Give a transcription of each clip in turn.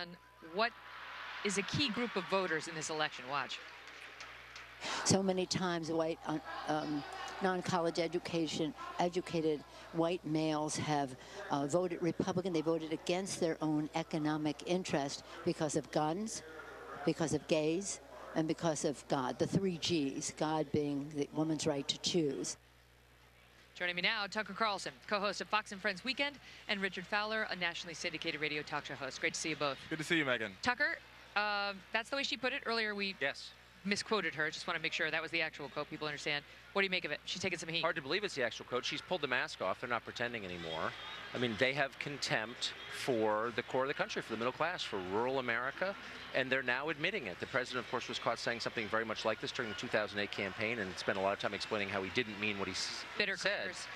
understand what is a key group of voters in this election. Watch. So many times white non-college educated white males have voted Republican. They voted against their own economic interest because of guns, because of gays, and because of God, the 3 Gs, God being the woman's right to choose. Joining me now, Tucker Carlson, co-host of Fox & Friends Weekend, and Richard Fowler, a nationally syndicated radio talk show host. Great to see you both. Good to see you, Megan. Tucker, that's the way she put it earlier. We Yes. misquoted her. Just want to make sure that was the actual quote. People understand. What do you make of it? She's taking some heat. Hard to believe it's the actual quote. She's pulled the mask off. They're not pretending anymore. I mean, they have contempt for the core of the country, for the middle class, for rural America, and they're now admitting it. The president, of course, was caught saying something very much like this during the 2008 campaign and spent a lot of time explaining how he didn't mean what he Bitter said. crackers.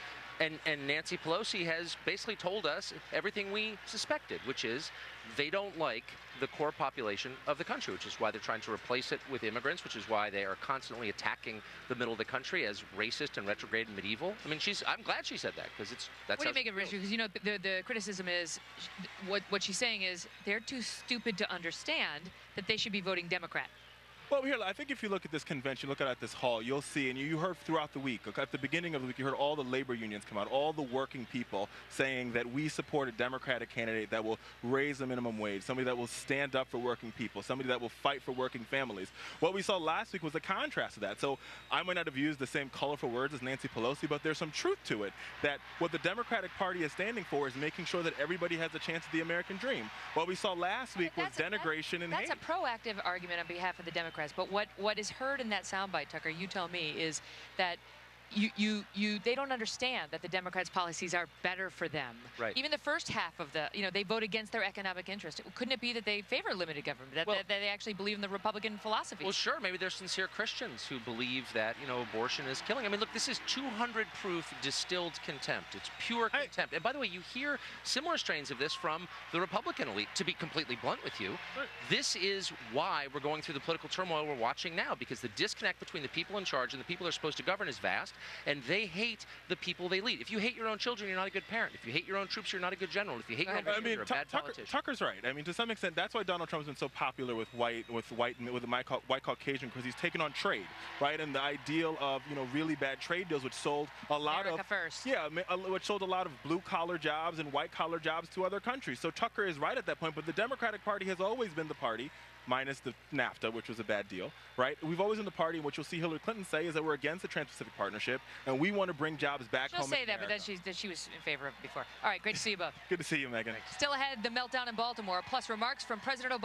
And Nancy Pelosi has basically told us everything we suspected, which is they don't like the core population of the country, which is why they're trying to replace it with immigrants, which is why they are constantly attacking the middle of the country as racist and retrograde and medieval. I mean, I'm glad she said that, because that's What do you make of it, Richard? Because, you know, the criticism is, what she's saying is they're too stupid to understand that they should be voting Democrat. Well, here, I think if you look at this convention, look at this hall, you'll see, and you heard throughout the week, at the beginning of the week, you heard all the labor unions come out, all the working people saying that we support a Democratic candidate that will raise the minimum wage, somebody that will stand up for working people, somebody that will fight for working families. What we saw last week was a contrast to that. So I might not have used the same colorful words as Nancy Pelosi, but there's some truth to it, that what the Democratic Party is standing for is making sure that everybody has a chance at the American dream. What we saw last week was denigration and hate. That's a proactive argument on behalf of the Democrats. But what is heard in that soundbite, Tucker, you tell me, is that they don't understand that the Democrats' policies are better for them. Right. Even the first half of they vote against their economic interest. Couldn't it be that they favor limited government, that they actually believe in the Republican philosophy? Well, sure. Maybe they're sincere Christians who believe that, abortion is killing. I mean, look, this is 200 proof distilled contempt. It's pure contempt. And by the way, you hear similar strains of this from the Republican elite, to be completely blunt with you. This is why we're going through the political turmoil we're watching now, because the disconnect between the people in charge and the people who are supposed to govern is vast. And they hate the people they lead. If you hate your own children, you're not a good parent. If you hate your own troops, you're not a good general. If you hate your own people, you're a bad politician. Tucker's right. I mean, to some extent, that's why Donald Trump's been so popular with white Caucasian, because he's taken on trade, right? And the ideal of really bad trade deals, which sold a lot America first. which sold a lot of blue collar jobs and white collar jobs to other countries. So Tucker is right at that point. But the Democratic Party has always been the party, minus the NAFTA, which was a bad deal, right? We've always been the party, and what you'll see Hillary Clinton say is that we're against the Trans-Pacific Partnership, and we want to bring jobs back home. She'll say that, but then she was in favor of it before. All right, great to see you both. Good to see you, Megan. Still ahead, the meltdown in Baltimore, plus remarks from President Obama.